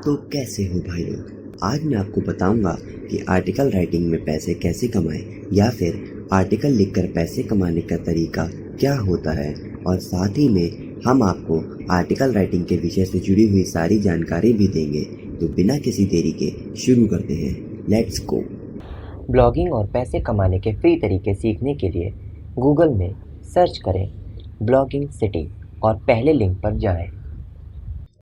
तो कैसे हो भाई लोग। आज मैं आपको बताऊंगा कि आर्टिकल राइटिंग में पैसे कैसे कमाएं या फिर आर्टिकल लिखकर पैसे कमाने का तरीका क्या होता है, और साथ ही में हम आपको आर्टिकल राइटिंग के विषय से जुड़ी हुई सारी जानकारी भी देंगे। तो बिना किसी देरी के शुरू करते हैं। Let's go. ब्लॉगिंग और पैसे कमाने के फ्री तरीके सीखने के लिए गूगल में सर्च करें ब्लॉगिंग सिटी और पहले लिंक पर जाएं।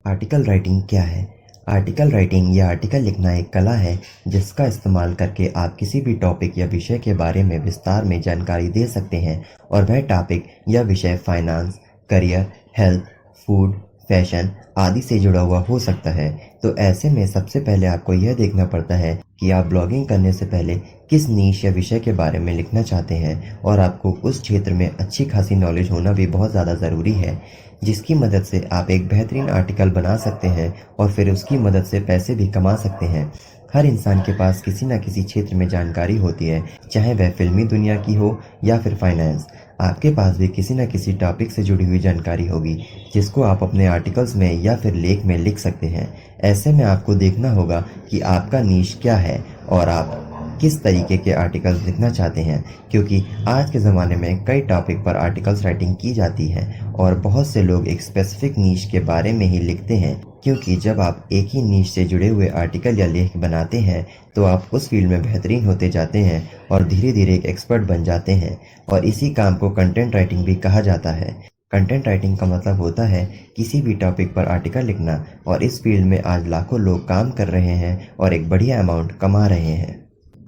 आर्टिकल राइटिंग क्या है? आर्टिकल राइटिंग या आर्टिकल लिखना एक कला है जिसका इस्तेमाल करके आप किसी भी टॉपिक या विषय के बारे में विस्तार में जानकारी दे सकते हैं, और वह टॉपिक या विषय finance, career, health, food, fashion आदि से जुड़ा हुआ हो सकता है। तो ऐसे में सबसे पहले आपको यह देखना पड़ता है कि आप ब्लॉगिंग करने से पहले किस नीश या विषय के बारे में लिखना चाहते हैं, और आपको उस क्षेत्र में अच्छी खासी नॉलेज होना भी बहुत ज़्यादा ज़रूरी है, जिसकी मदद से आप एक बेहतरीन आर्टिकल बना सकते हैं और फिर उसकी मदद से पैसे भी कमा सकते हैं। हर इंसान के पास किसी न किसी क्षेत्र में जानकारी होती है, चाहे वह फिल्मी दुनिया की हो या फिर फाइनेंस। आपके पास भी किसी न किसी टॉपिक से जुड़ी हुई जानकारी होगी जिसको आप अपने आर्टिकल्स में या फिर लेख में लिख सकते हैं। ऐसे में आपको देखना होगा कि आपका नीश क्या है और आप किस तरीके के आर्टिकल्स लिखना चाहते हैं, क्योंकि आज के ज़माने में कई टॉपिक पर आर्टिकल्स राइटिंग की जाती है और बहुत से लोग एक स्पेसिफिक नीश के बारे में ही लिखते हैं, क्योंकि जब आप एक ही नीश से जुड़े हुए आर्टिकल या लेख बनाते हैं तो आप उस फील्ड में बेहतरीन होते जाते हैं और धीरे धीरे एक एक्सपर्ट बन जाते हैं। और इसी काम को कंटेंट राइटिंग भी कहा जाता है। कंटेंट राइटिंग का मतलब होता है किसी भी टॉपिक पर आर्टिकल लिखना, और इस फील्ड में आज लाखों लोग काम कर रहे हैं और एक बढ़िया अमाउंट कमा रहे हैं।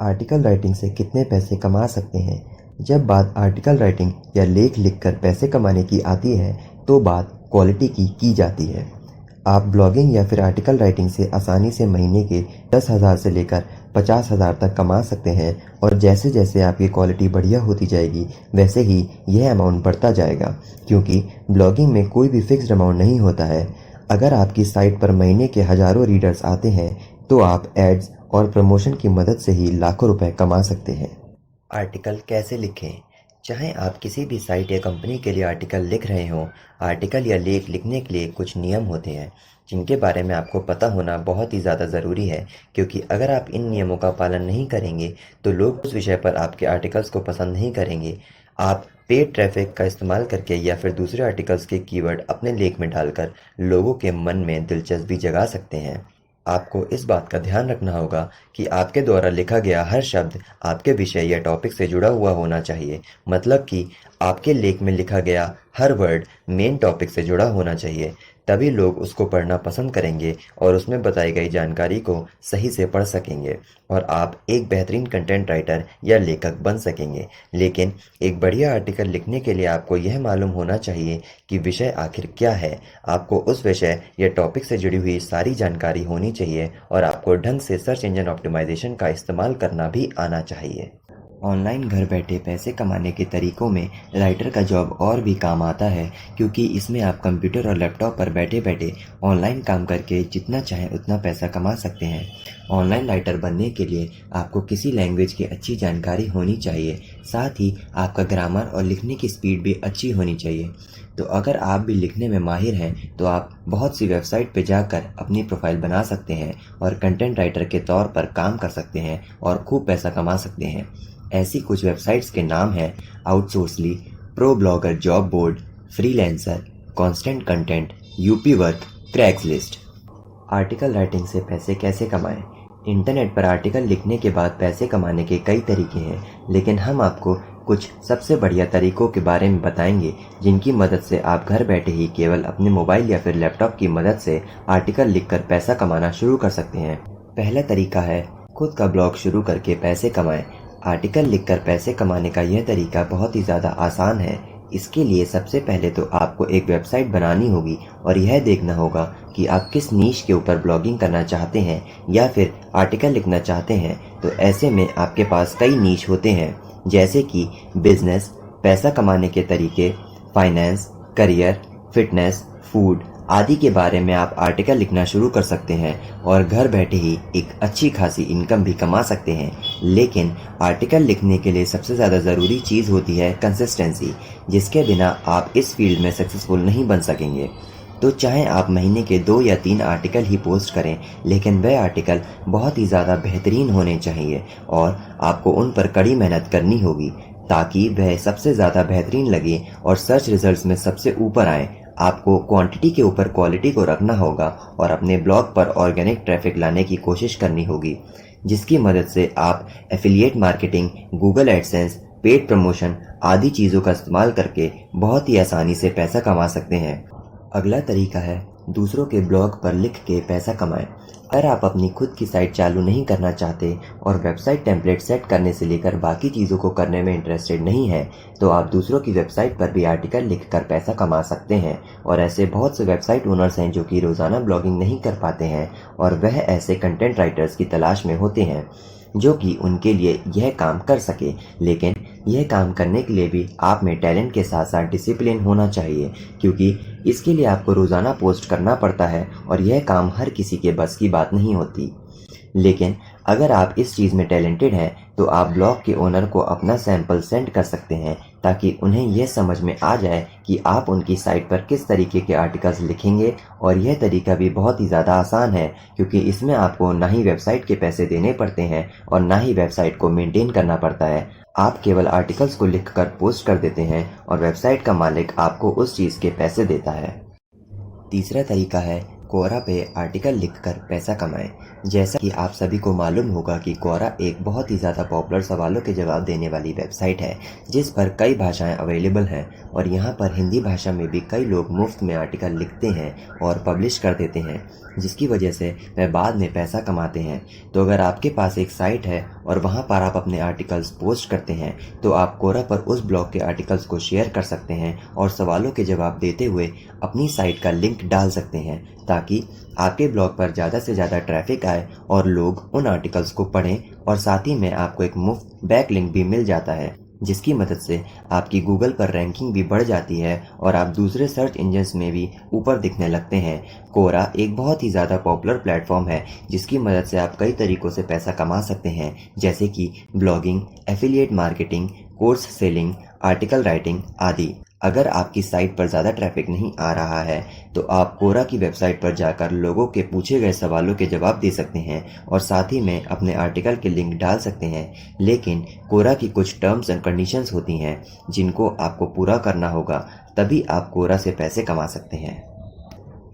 आर्टिकल राइटिंग से कितने पैसे कमा सकते हैं? जब बात आर्टिकल राइटिंग या लेख लिखकर पैसे कमाने की आती है तो बात क्वालिटी की जाती है। आप ब्लॉगिंग या फिर आर्टिकल राइटिंग से आसानी से महीने के 10,000 से लेकर 50,000 तक कमा सकते हैं, और जैसे जैसे आपकी क्वालिटी बढ़िया होती जाएगी वैसे ही यह अमाउंट बढ़ता जाएगा, क्योंकि ब्लॉगिंग में कोई भी फिक्स्ड अमाउंट नहीं होता है। अगर आपकी साइट पर महीने के हज़ारों रीडर्स आते हैं तो आप एड्स और प्रमोशन की मदद से ही लाखों रुपए कमा सकते हैं। आर्टिकल कैसे लिखें? चाहे आप किसी भी साइट या कंपनी के लिए आर्टिकल लिख रहे हों, आर्टिकल या लेख लिखने के लिए कुछ नियम होते हैं जिनके बारे में आपको पता होना बहुत ही ज़्यादा ज़रूरी है, क्योंकि अगर आप इन नियमों का पालन नहीं करेंगे तो लोग उस विषय पर आपके आर्टिकल्स को पसंद नहीं करेंगे। आप पेड ट्रैफिक का इस्तेमाल करके या फिर दूसरे आर्टिकल्स के कीवर्ड अपने लेख में डालकर लोगों के मन में दिलचस्पी जगा सकते हैं। आपको इस बात का ध्यान रखना होगा कि आपके द्वारा लिखा गया हर शब्द आपके विषय या टॉपिक से जुड़ा हुआ होना चाहिए। मतलब कि आपके लेख में लिखा गया हर वर्ड मेन टॉपिक से जुड़ा होना चाहिए, तभी लोग उसको पढ़ना पसंद करेंगे और उसमें बताई गई जानकारी को सही से पढ़ सकेंगे और आप एक बेहतरीन कंटेंट राइटर या लेखक बन सकेंगे। लेकिन एक बढ़िया आर्टिकल लिखने के लिए आपको यह मालूम होना चाहिए कि विषय आखिर क्या है। आपको उस विषय या टॉपिक से जुड़ी हुई सारी जानकारी होनी चाहिए और आपको ढंग से सर्च इंजन ऑप्टिमाइजेशन का इस्तेमाल करना भी आना चाहिए। ऑनलाइन घर बैठे पैसे कमाने के तरीकों में राइटर का जॉब और भी काम आता है, क्योंकि इसमें आप कंप्यूटर और लैपटॉप पर बैठे बैठे ऑनलाइन काम करके जितना चाहें उतना पैसा कमा सकते हैं। ऑनलाइन राइटर बनने के लिए आपको किसी लैंग्वेज की अच्छी जानकारी होनी चाहिए, साथ ही आपका ग्रामर और लिखने की स्पीड भी अच्छी होनी चाहिए। तो अगर आप भी लिखने में माहिर हैं तो आप बहुत सी वेबसाइट पर जाकर अपनी प्रोफाइल बना सकते हैं और कंटेंट राइटर के तौर पर काम कर सकते हैं और खूब पैसा कमा सकते हैं। ऐसी कुछ वेबसाइट्स के नाम हैं Outsourcely, ProBlogger job board, Freelancer, Constant Content, Upwork, Craigslist. Article writing से पैसे कैसे कमाएं? इंटरनेट पर आर्टिकल लिखने के बाद पैसे कमाने के कई तरीके हैं, लेकिन हम आपको कुछ सबसे बढ़िया तरीकों के बारे में बताएंगे जिनकी मदद से आप घर बैठे ही केवल अपने मोबाइल या फिर लैपटॉप की मदद से आर्टिकल लिखकर पैसा कमाना शुरू कर सकते हैं। पहला तरीका है खुद का ब्लॉग शुरू करके पैसे कमाएं। आर्टिकल लिखकर पैसे कमाने का यह तरीका बहुत ही ज़्यादा आसान है। इसके लिए सबसे पहले तो आपको एक वेबसाइट बनानी होगी और यह देखना होगा कि आप किस नीश के ऊपर ब्लॉगिंग करना चाहते हैं या फिर आर्टिकल लिखना चाहते हैं। तो ऐसे में आपके पास कई नीश होते हैं, जैसे कि बिजनेस, पैसा कमाने के तरीके, फाइनेंस, करियर, फिटनेस, फूड आदि के बारे में आप आर्टिकल लिखना शुरू कर सकते हैं और घर बैठे ही एक अच्छी खासी इनकम भी कमा सकते हैं। लेकिन आर्टिकल लिखने के लिए सबसे ज़्यादा ज़रूरी चीज़ होती है कंसिस्टेंसी, जिसके बिना आप इस फील्ड में सक्सेसफुल नहीं बन सकेंगे। तो चाहे आप महीने के 2 या 3 आर्टिकल ही पोस्ट करें, लेकिन वह आर्टिकल बहुत ही ज़्यादा बेहतरीन होने चाहिए और आपको उन पर कड़ी मेहनत करनी होगी ताकि वह सबसे ज़्यादा बेहतरीन लगे और सर्च रिजल्ट्स में सबसे ऊपर आए। आपको क्वांटिटी के ऊपर क्वालिटी को रखना होगा और अपने ब्लॉग पर ऑर्गेनिक ट्रैफिक लाने की कोशिश करनी होगी, जिसकी मदद से आप affiliate marketing, Google AdSense, paid promotion आदि चीज़ों का इस्तेमाल करके बहुत ही आसानी से पैसा कमा सकते हैं। अगला तरीका है दूसरों के ब्लॉग पर लिख के पैसा कमाएं। अगर आप अपनी खुद की साइट चालू नहीं करना चाहते और वेबसाइट टेम्पलेट सेट करने से लेकर बाकी चीज़ों को करने में इंटरेस्टेड नहीं है, तो आप दूसरों की वेबसाइट पर भी आर्टिकल लिखकर पैसा कमा सकते हैं। और ऐसे बहुत से वेबसाइट ओनर्स हैं जो कि रोज़ाना ब्लॉगिंग नहीं कर पाते हैं और वह ऐसे कंटेंट राइटर्स की तलाश में होते हैं जो कि उनके लिए यह काम कर सके। लेकिन यह काम करने के लिए भी आप में टैलेंट के साथ साथ डिसिप्लिन होना चाहिए, क्योंकि इसके लिए आपको रोज़ाना पोस्ट करना पड़ता है और यह काम हर किसी के बस की बात नहीं होती। लेकिन अगर आप इस चीज़ में टैलेंटेड हैं तो आप ब्लॉग के ओनर को अपना सैंपल सेंड कर सकते हैं ताकि उन्हें यह समझ में आ जाए कि आप उनकी साइट पर किस तरीके के आर्टिकल्स लिखेंगे। और यह तरीका भी बहुत ही ज़्यादा आसान है, क्योंकि इसमें आपको ना ही वेबसाइट के पैसे देने पड़ते हैं और ना ही वेबसाइट को मेंटेन करना पड़ता है। आप केवल आर्टिकल्स को लिखकर पोस्ट कर देते हैं और वेबसाइट का मालिक आपको उस चीज़ के पैसे देता है। तीसरा तरीका है क्वोरा पे आर्टिकल लिखकर पैसा कमाएं। जैसा कि आप सभी को मालूम होगा कि क्वोरा एक बहुत ही ज़्यादा पॉपुलर सवालों के जवाब देने वाली वेबसाइट है, जिस पर कई भाषाएं अवेलेबल हैं और यहाँ पर हिंदी भाषा में भी कई लोग मुफ्त में आर्टिकल लिखते हैं और पब्लिश कर देते हैं, जिसकी वजह से वह बाद में पैसा कमाते हैं। तो अगर आपके पास एक साइट है और वहाँ पर आप अपने आर्टिकल्स पोस्ट करते हैं, तो आप क्वोरा पर उस ब्लॉग के आर्टिकल्स को शेयर कर सकते हैं और सवालों के जवाब देते हुए अपनी साइट का लिंक डाल सकते हैं ताकि आपके ब्लॉग पर ज़्यादा से ज़्यादा ट्रैफिक आए और लोग उन आर्टिकल्स को पढ़ें। और साथ ही में आपको एक मुफ्त बैक लिंक भी मिल जाता है, जिसकी मदद से आपकी गूगल पर रैंकिंग भी बढ़ जाती है और आप दूसरे सर्च इंजन्स में भी ऊपर दिखने लगते हैं। क्वोरा एक बहुत ही ज़्यादा पॉपुलर प्लेटफॉर्म है जिसकी मदद से आप कई तरीक़ों से पैसा कमा सकते हैं, जैसे कि blogging, affiliate marketing, course selling, article writing आदि। अगर आपकी साइट पर ज़्यादा ट्रैफिक नहीं आ रहा है तो आप क्वोरा की वेबसाइट पर जाकर लोगों के पूछे गए सवालों के जवाब दे सकते हैं और साथ ही में अपने आर्टिकल के लिंक डाल सकते हैं। लेकिन क्वोरा की कुछ टर्म्स एंड कंडीशंस होती हैं जिनको आपको पूरा करना होगा, तभी आप क्वोरा से पैसे कमा सकते हैं।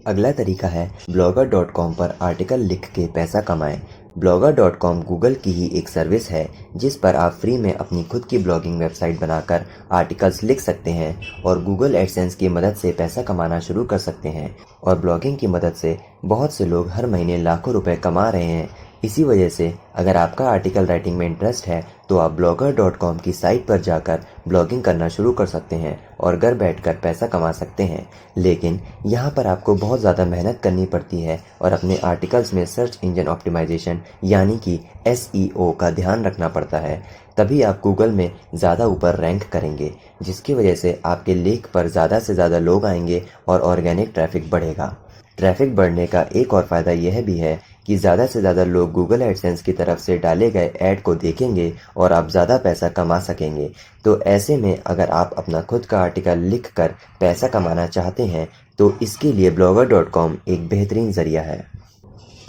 अगला तरीका है blogger.com पर आर्टिकल लिख के पैसा कमाएं। blogger.com गूगल की ही एक सर्विस है जिस पर आप फ्री में अपनी खुद की ब्लॉगिंग वेबसाइट बनाकर आर्टिकल्स लिख सकते हैं और गूगल एडसेंस की मदद से पैसा कमाना शुरू कर सकते हैं। और ब्लॉगिंग की मदद से बहुत से लोग हर महीने लाखों रुपए कमा रहे हैं। इसी वजह से अगर आपका आर्टिकल राइटिंग में इंटरेस्ट है तो आप blogger.com की साइट पर जाकर ब्लॉगिंग करना शुरू कर सकते हैं और घर बैठकर पैसा कमा सकते हैं। लेकिन यहाँ पर आपको बहुत ज़्यादा मेहनत करनी पड़ती है और अपने आर्टिकल्स में सर्च इंजन ऑप्टिमाइजेशन यानी कि SEO का ध्यान रखना पड़ता है, तभी आप गूगल में ज़्यादा ऊपर रैंक करेंगे, जिसकी वजह से आपके लेख पर ज़्यादा से ज़्यादा लोग आएंगे और ऑर्गेनिक ट्रैफिक बढ़ेगा। ट्रैफिक बढ़ने का एक और फ़ायदा यह भी है कि ज़्यादा से ज़्यादा लोग गूगल एडसेंस की तरफ से डाले गए ऐड को देखेंगे और आप ज़्यादा पैसा कमा सकेंगे। तो ऐसे में अगर आप अपना खुद का आर्टिकल लिख कर पैसा कमाना चाहते हैं तो इसके लिए blogger.com एक बेहतरीन ज़रिया है।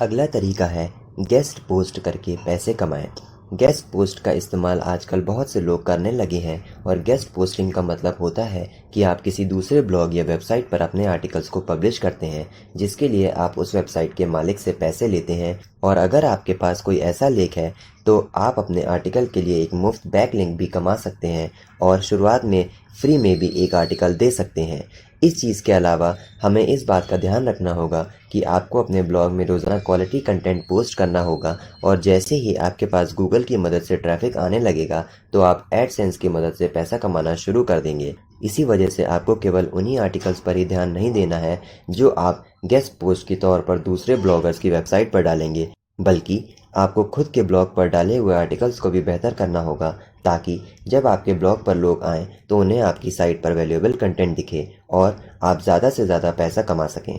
अगला तरीका है गेस्ट पोस्ट करके पैसे कमाएं। गेस्ट पोस्ट का इस्तेमाल आजकल बहुत से लोग करने लगे हैं और गेस्ट पोस्टिंग का मतलब होता है कि आप किसी दूसरे ब्लॉग या वेबसाइट पर अपने आर्टिकल्स को पब्लिश करते हैं, जिसके लिए आप उस वेबसाइट के मालिक से पैसे लेते हैं। और अगर आपके पास कोई ऐसा लेख है तो आप अपने आर्टिकल के लिए एक मुफ्त बैक लिंक भी कमा सकते हैं और शुरुआत में फ्री में भी एक आर्टिकल दे सकते हैं। इस चीज़ के अलावा हमें इस बात का ध्यान रखना होगा कि आपको अपने ब्लॉग में रोज़ाना क्वालिटी कंटेंट पोस्ट करना होगा और जैसे ही आपके पास गूगल की मदद से ट्रैफिक आने लगेगा तो आप एडसेंस की मदद से पैसा कमाना शुरू कर देंगे। इसी वजह से आपको केवल उन्हीं आर्टिकल्स पर ही ध्यान नहीं देना है जो आप गेस्ट पोस्ट के तौर पर दूसरे ब्लॉगर्स की वेबसाइट पर डालेंगे, बल्कि आपको खुद के ब्लॉग पर डाले हुए आर्टिकल्स को भी बेहतर करना होगा ताकि जब आपके ब्लॉग पर लोग आएँ तो उन्हें आपकी साइट पर वैल्यूएबल कंटेंट दिखे और आप ज़्यादा से ज़्यादा पैसा कमा सकें।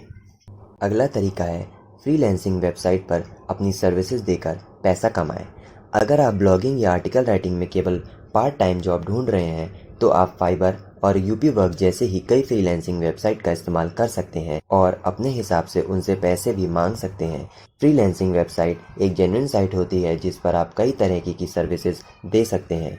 अगला तरीका है फ्रीलांसिंग वेबसाइट पर अपनी सर्विसेज देकर पैसा कमाएं। अगर आप ब्लॉगिंग या आर्टिकल राइटिंग में केवल पार्ट टाइम जॉब ढूंढ रहे हैं तो आप फाइवर और यूपी वर्क जैसे ही कई फ्रीलांसिंग वेबसाइट का इस्तेमाल कर सकते हैं और अपने हिसाब से उनसे पैसे भी मांग सकते हैं। फ्रीलांसिंग वेबसाइट एक जेन्युइन साइट होती है जिस पर आप कई तरह की सर्विसेज दे सकते हैं,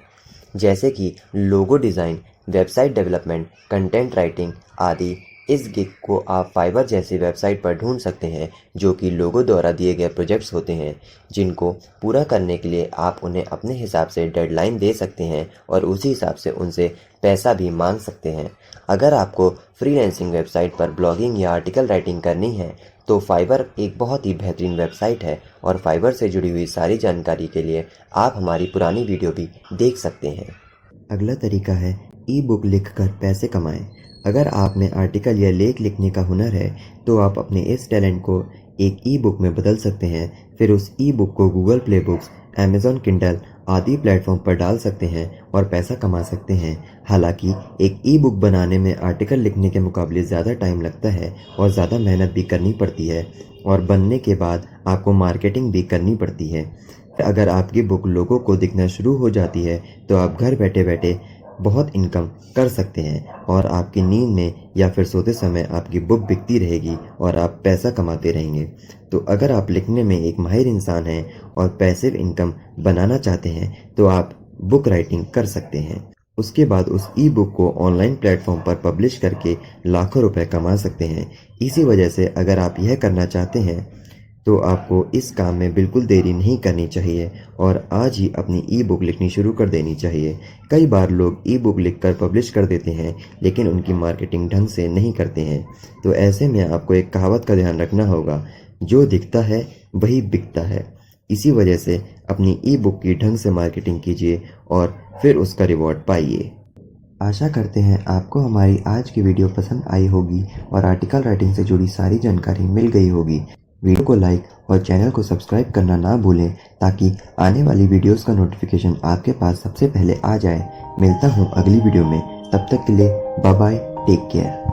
जैसे कि logo design, website development, content writing आदि। इस गिग को आप फाइवर जैसी वेबसाइट पर ढूंढ सकते हैं, जो कि लोगों द्वारा दिए गए प्रोजेक्ट्स होते हैं, जिनको पूरा करने के लिए आप उन्हें अपने हिसाब से डेडलाइन दे सकते हैं और उसी हिसाब से उनसे पैसा भी मांग सकते हैं। अगर आपको फ्रीलांसिंग वेबसाइट पर ब्लॉगिंग या आर्टिकल राइटिंग करनी है तो फाइवर एक बहुत ही बेहतरीन वेबसाइट है और फाइवर से जुड़ी हुई सारी जानकारी के लिए आप हमारी पुरानी वीडियो भी देख सकते हैं। अगला तरीका है ई बुक लिखकर पैसे कमाएं। अगर आप में आर्टिकल या लेख लिखने का हुनर है तो आप अपने इस टैलेंट को एक ई बुक में बदल सकते हैं। फिर उस ई बुक को Google play books, Amazon Kindle आदि प्लेटफॉर्म पर डाल सकते हैं और पैसा कमा सकते हैं। हालांकि एक ई बुक बनाने में आर्टिकल लिखने के मुकाबले ज़्यादा टाइम लगता है और ज़्यादा मेहनत भी करनी पड़ती है और बनने के बाद आपको मार्केटिंग भी करनी पड़ती है। अगर आपकी बुक लोगों को दिखना शुरू हो जाती है तो आप घर बैठे बैठे बहुत इनकम कर सकते हैं और आपकी नींद में या फिर सोते समय आपकी बुक बिकती रहेगी और आप पैसा कमाते रहेंगे। तो अगर आप लिखने में एक माहिर इंसान हैं और पैसिव इनकम बनाना चाहते हैं तो आप बुक राइटिंग कर सकते हैं। उसके बाद उस ई बुक को ऑनलाइन प्लेटफॉर्म पर पब्लिश करके लाखों रुपए कमा सकते हैं। इसी वजह से अगर आप यह करना चाहते हैं तो आपको इस काम में बिल्कुल देरी नहीं करनी चाहिए और आज ही अपनी ई बुक लिखनी शुरू कर देनी चाहिए। कई बार लोग ई बुक लिखकर पब्लिश कर देते हैं लेकिन उनकी मार्केटिंग ढंग से नहीं करते हैं। तो ऐसे में आपको एक कहावत का ध्यान रखना होगा, जो दिखता है वही बिकता है। इसी वजह से अपनी ई बुक की ढंग से मार्केटिंग कीजिए और फिर उसका रिवॉर्ड पाइए। आशा करते हैं आपको हमारी आज की वीडियो पसंद आई होगी और आर्टिकल राइटिंग से जुड़ी सारी जानकारी मिल गई होगी। वीडियो को लाइक और चैनल को सब्सक्राइब करना ना भूलें ताकि आने वाली वीडियोस का नोटिफिकेशन आपके पास सबसे पहले आ जाए। मिलता हूँ अगली वीडियो में, तब तक के लिए बाय बाय, टेक केयर।